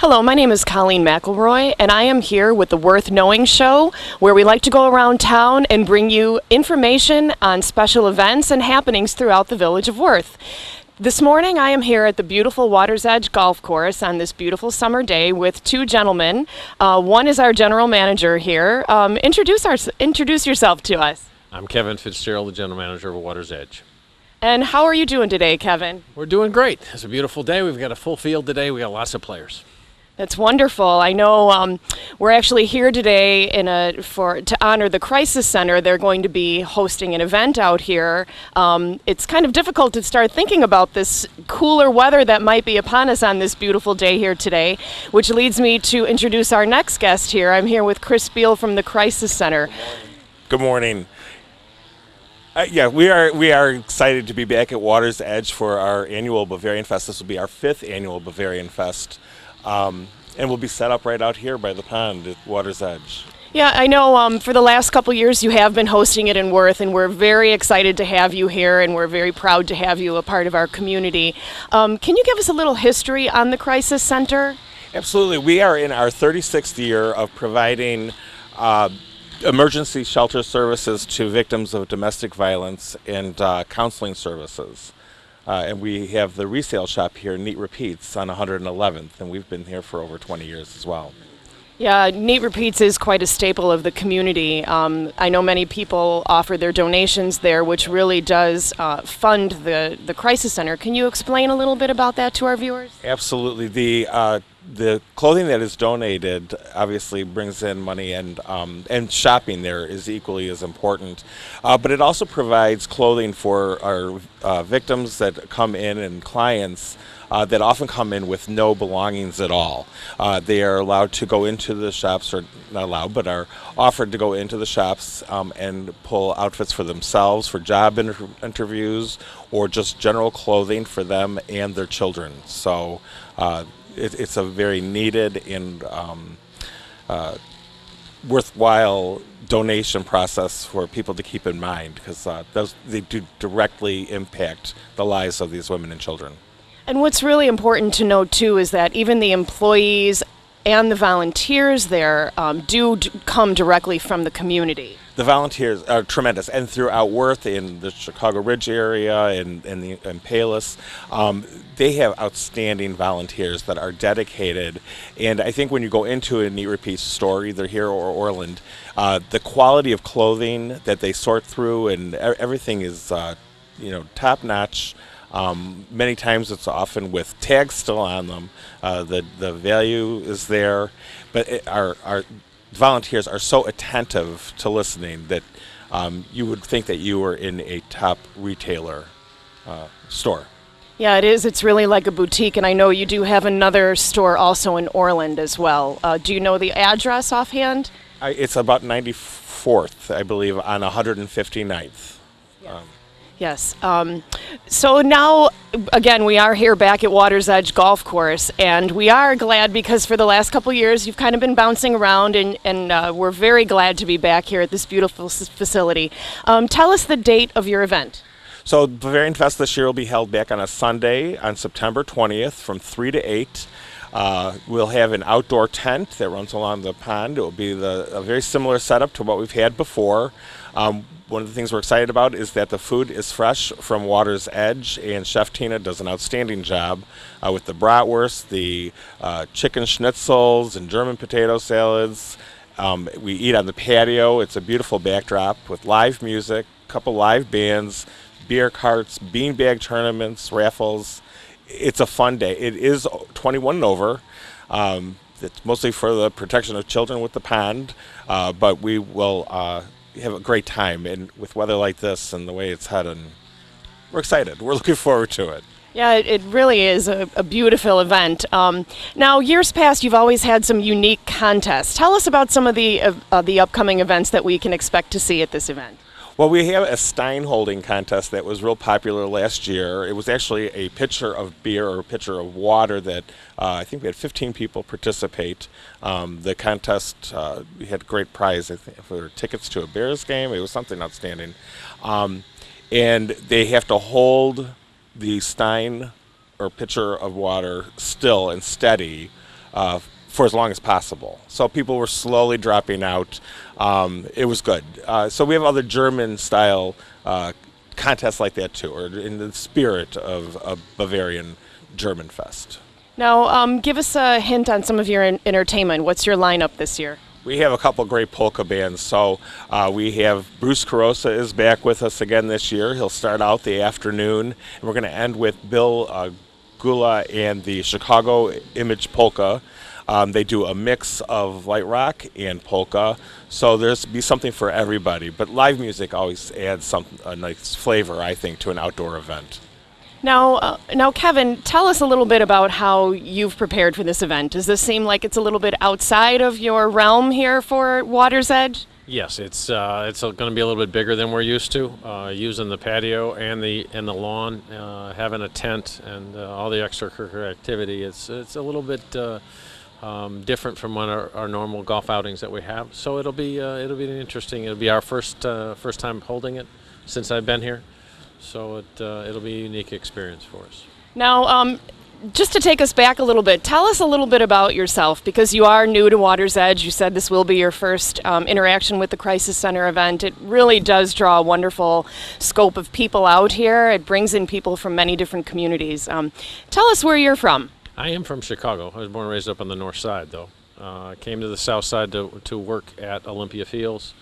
Hello, my name is Colleen McElroy, and I am here with the Worth Knowing Show, where we like to go around town and bring you information on special events and happenings throughout the village of Worth. This morning, I am here at the beautiful Water's Edge Golf Course on this beautiful summer day with two gentlemen. One is our general manager here. Introduce yourself to us. I'm Kevin Fitzgerald, the general manager of Water's Edge. And how are you doing today, Kevin? We're doing great. It's a beautiful day. We've got a full field today. We got lots of players. That's wonderful. I know we're actually here today to honor the Crisis Center. They're going to be hosting an event out here. It's kind of difficult to start thinking about this cooler weather that might be upon us on this beautiful day here today, which leads me to introduce our next guest here. I'm here with Chris Beal from the Crisis Center. Good morning. We are excited to be back at Water's Edge for our annual Bavarian Fest. This will be our 5th annual Bavarian Fest. And we'll be set up right out here by the pond at Water's Edge. Yeah, I know for the last couple years you have been hosting it in Worth, and we're very excited to have you here, and we're very proud to have you a part of our community. Can you give us a little history on the Crisis Center? Absolutely. We are in our 36th year of providing emergency shelter services to victims of domestic violence and counseling services. And we have the resale shop here, Neat Repeats, on 111th, and we've been here for over 20 years as well. Yeah, Neat Repeats is quite a staple of the community. I know many people offer their donations there, which really does fund the Crisis Center. Can you explain a little bit about that to our viewers? Absolutely. The clothing that is donated obviously brings in money, and shopping there is equally as important. But it also provides clothing for our victims that come in and clients that often come in with no belongings at all. They are allowed to go into the shops, or not allowed, but are offered to go into the shops and pull outfits for themselves, for job interviews, or just general clothing for them and their children. So it's a very needed and worthwhile donation process for people to keep in mind, because they do directly impact the lives of these women and children. And what's really important to note, too, is that even the employees and the volunteers there do come directly from the community. The volunteers are tremendous, and throughout Worth, in the Chicago Ridge area, and Palos, they have outstanding volunteers that are dedicated. And I think when you go into a Neat Repeats store, either here or Orland, the quality of clothing that they sort through and everything is top notch. Many times it's often with tags still on them. The value is there, but our volunteers are so attentive to listening that you would think that you were in a top retailer store. Yeah, it is. It's really like a boutique, and I know you do have another store also in Orland as well. Do you know the address offhand? It's about 94th, I believe, on 159th. Yes. So now, again, we are here back at Water's Edge Golf Course, and we are glad because for the last couple of years you've kind of been bouncing around, and we're very glad to be back here at this beautiful facility. Tell us the date of your event. So Bavarian Fest this year will be held back on a Sunday on September 20th from 3 to 8. We'll have an outdoor tent that runs along the pond. It will be a very similar setup to what we've had before. One of the things we're excited about is that the food is fresh from Water's Edge, and Chef Tina does an outstanding job with the bratwurst, the chicken schnitzels, and German potato salads. We eat on the patio. It's a beautiful backdrop with live music, a couple live bands, beer carts, beanbag tournaments, raffles. It's a fun day. It is 21 and over. It's mostly for the protection of children with the pond, but we will have a great time, and with weather like this and the way it's headed, we're excited. We're looking forward to it. Yeah, it really is a beautiful event. Now, years past, you've always had some unique contests. Tell us about some of the upcoming events that we can expect to see at this event. Well, we have a Stein holding contest that was real popular last year. It was actually a pitcher of beer or a pitcher of water that I think we had 15 people participate. The contest, we had a great prize, I think, for tickets to a Bears game. It was something outstanding. And they have to hold the Stein or pitcher of water still and steady for as long as possible. So people were slowly dropping out. It was good. So we have other German-style contests like that too, or in the spirit of a Bavarian German Fest. Now, give us a hint on some of your entertainment. What's your lineup this year? We have a couple great polka bands. So we have Bruce Carosa is back with us again this year. He'll start out the afternoon, and we're going to end with Bill Gula and the Chicago Image Polka. They do a mix of light rock and polka, so there's be something for everybody. But live music always adds a nice flavor, I think, to an outdoor event. Now, Kevin, tell us a little bit about how you've prepared for this event. Does this seem like it's a little bit outside of your realm here for Water's Edge? Yes, it's going to be a little bit bigger than we're used to. Using the patio and the lawn, having a tent, and all the extracurricular activity. It's a little bit different from our normal golf outings that we have. So it'll be interesting. It'll be our first time holding it since I've been here. So it'll be a unique experience for us. Now, just to take us back a little bit, tell us a little bit about yourself, because you are new to Water's Edge. You said this will be your first interaction with the Crisis Center event. It really does draw a wonderful scope of people out here. It brings in people from many different communities. Tell us where you're from. I am from Chicago. I was born and raised up on the north side, though. I came to the south side to work at Olympia Fields.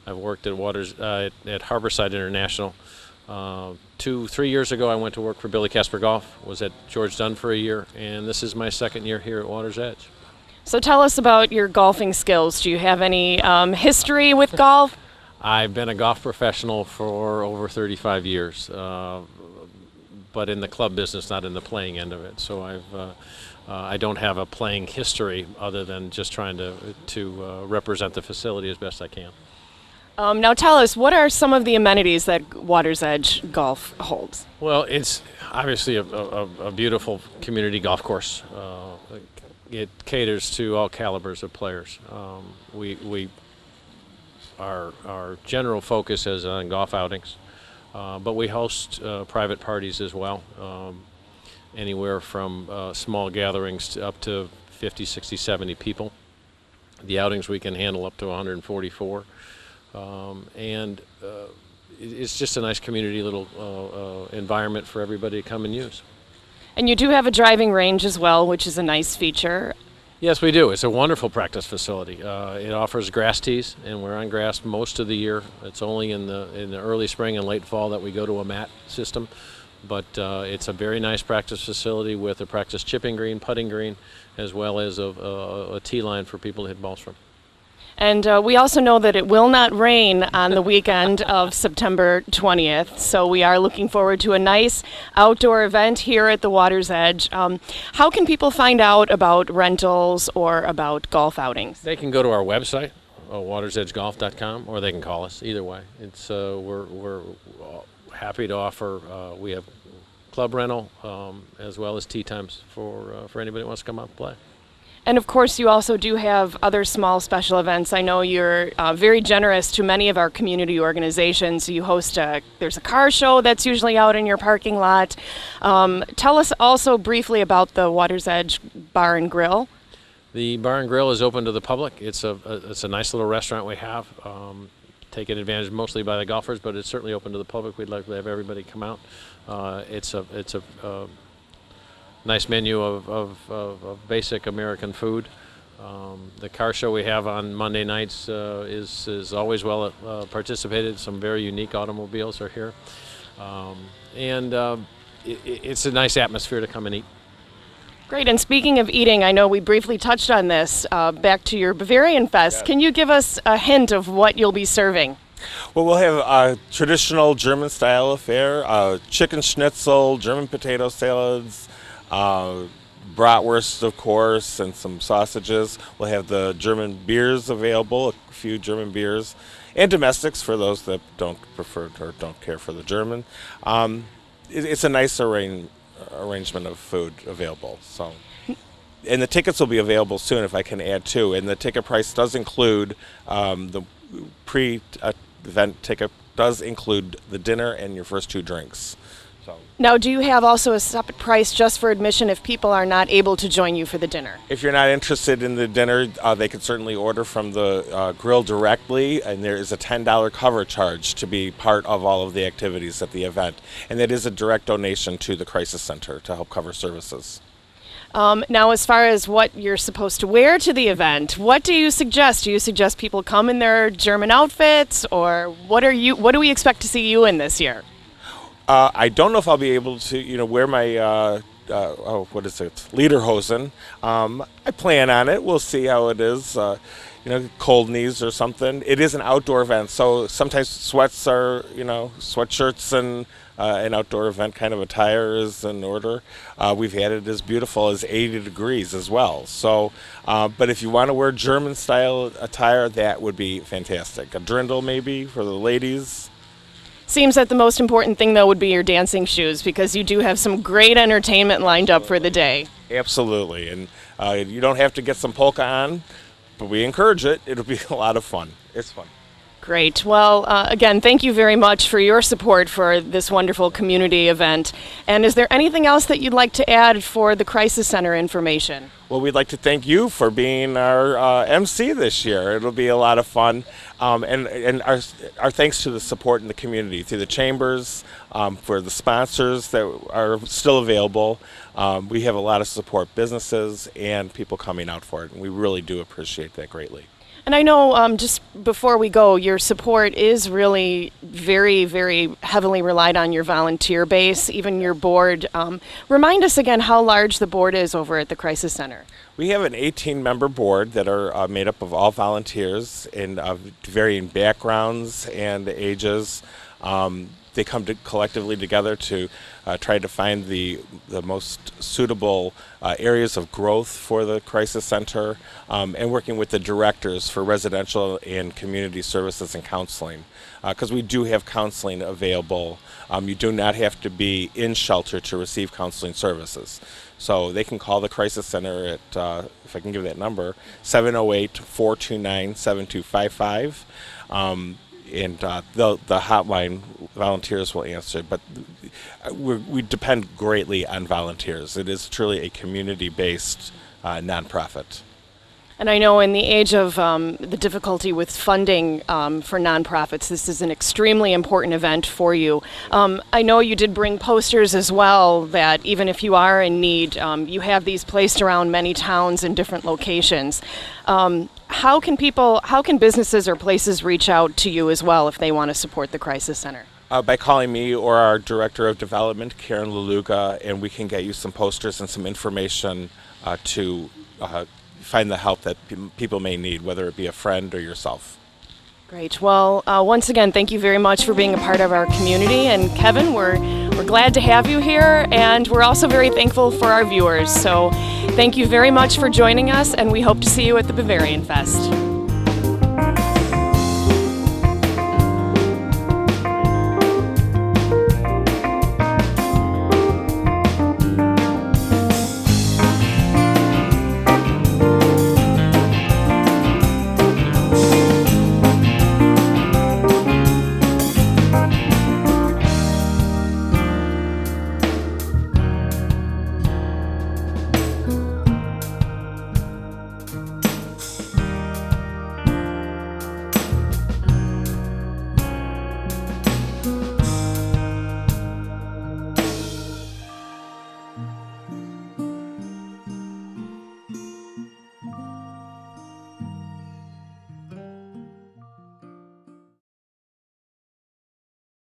I've worked at at Harborside International. 3 years ago, I went to work for Billy Casper Golf, was at George Dunn for a year, and this is my second year here at Water's Edge. So tell us about your golfing skills. Do you have any history with golf? I've been a golf professional for over 35 years, but in the club business, not in the playing end of it. So I don't have a playing history other than just trying to represent the facility as best I can. Now tell us, what are some of the amenities that Water's Edge Golf holds? Well, it's obviously a beautiful community golf course. It caters to all calibers of players. Our general focus is on golf outings, but we host private parties as well, anywhere from small gatherings up to 50, 60, 70 people. The outings we can handle up to 144. It's just a nice community little environment for everybody to come and use. And you do have a driving range as well, which is a nice feature. Yes, we do. It's a wonderful practice facility. It offers grass tees, and we're on grass most of the year. It's only in the early spring and late fall that we go to a mat system. But it's a very nice practice facility with a practice chipping green, putting green, as well as a tee line for people to hit balls from. And we also know that it will not rain on the weekend of September 20th, so we are looking forward to a nice outdoor event here at the Water's Edge. How can people find out about rentals or about golf outings? They can go to our website, watersedgegolf.com, or they can call us. Either way, it's we're happy to offer. We have club rental as well as tee times for anybody who wants to come out and play. And of course, you also do have other small special events. I know you're very generous to many of our community organizations. You host there's a car show that's usually out in your parking lot. Tell us also briefly about the Water's Edge Bar and Grill. The Bar and Grill is open to the public. It's a nice little restaurant we have. Taken advantage mostly by the golfers, but it's certainly open to the public. We'd like to have everybody come out. It's a nice menu of basic American food. The car show we have on Monday nights is always well participated. Some very unique automobiles are here. It's a nice atmosphere to come and eat. Great, and speaking of eating, I know we briefly touched on this, back to your Bavarian Fest. Yes. Can you give us a hint of what you'll be serving? Well, we'll have a traditional German-style affair, chicken schnitzel, German potato salads, bratwurst, of course, and some sausages. We'll have the German beers available, a few German beers, and domestics for those that don't prefer or don't care for the German. It's a nice arrangement of food available. So, and the tickets will be available soon, if I can add too. And the ticket price does include the pre-event ticket does include the dinner and your first two drinks. So. Now, do you have also a separate price just for admission if people are not able to join you for the dinner? If you're not interested in the dinner, they can certainly order from the grill directly, and there is a $10 cover charge to be part of all of the activities at the event. And that is a direct donation to the Crisis Center to help cover services. Now, as far as what you're supposed to wear to the event, what do you suggest? Do you suggest people come in their German outfits, or what do we expect to see you in this year? I don't know if I'll be able to, wear my lederhosen. I plan on it. We'll see how it is. Cold knees or something. It is an outdoor event, so sometimes sweats are, sweatshirts and an outdoor event kind of attire is in order. We've had it as beautiful as 80 degrees as well. So, but if you want to wear German style attire, that would be fantastic. A dirndl maybe for the ladies. Seems that the most important thing, though, would be your dancing shoes, because you do have some great entertainment lined up for the day. Absolutely, and you don't have to get some polka on, but we encourage it. It'll be a lot of fun. It's fun. Great. Well, again, thank you very much for your support for this wonderful community event. And is there anything else that you'd like to add for the Crisis Center information? Well, we'd like to thank you for being our MC this year. It'll be a lot of fun. And our thanks to the support in the community, through the chambers, for the sponsors that are still available. We have a lot of support, businesses and people coming out for it, and we really do appreciate that greatly. And I know, just before we go, your support is really very, very heavily relied on your volunteer base, even your board. Remind us again how large the board is over at the Crisis Center. We have an 18-member board that are made up of all volunteers in varying backgrounds and ages. They come collectively together to try to find the most suitable areas of growth for the Crisis Center, and working with the directors for residential and community services and counseling, because we do have counseling available. You do not have to be in shelter to receive counseling services. So they can call the Crisis Center at, if I can give that number, 708-429-7255. And the hotline volunteers will answer, but we depend greatly on volunteers. It is truly a community-based nonprofit. And I know in the age of the difficulty with funding for nonprofits, this is an extremely important event for you. I know you did bring posters as well that even if you are in need, you have these placed around many towns in different locations. How can businesses or places reach out to you as well if they want to support the Crisis Center? By calling me or our Director of Development, Karen Leluga, and we can get you some posters and some information to find the help that people may need, whether it be a friend or yourself. Great. Well, once again, thank you very much for being a part of our community. And Kevin, we're glad to have you here, and we're also very thankful for our viewers. So thank you very much for joining us, and we hope to see you at the Bavarian Fest.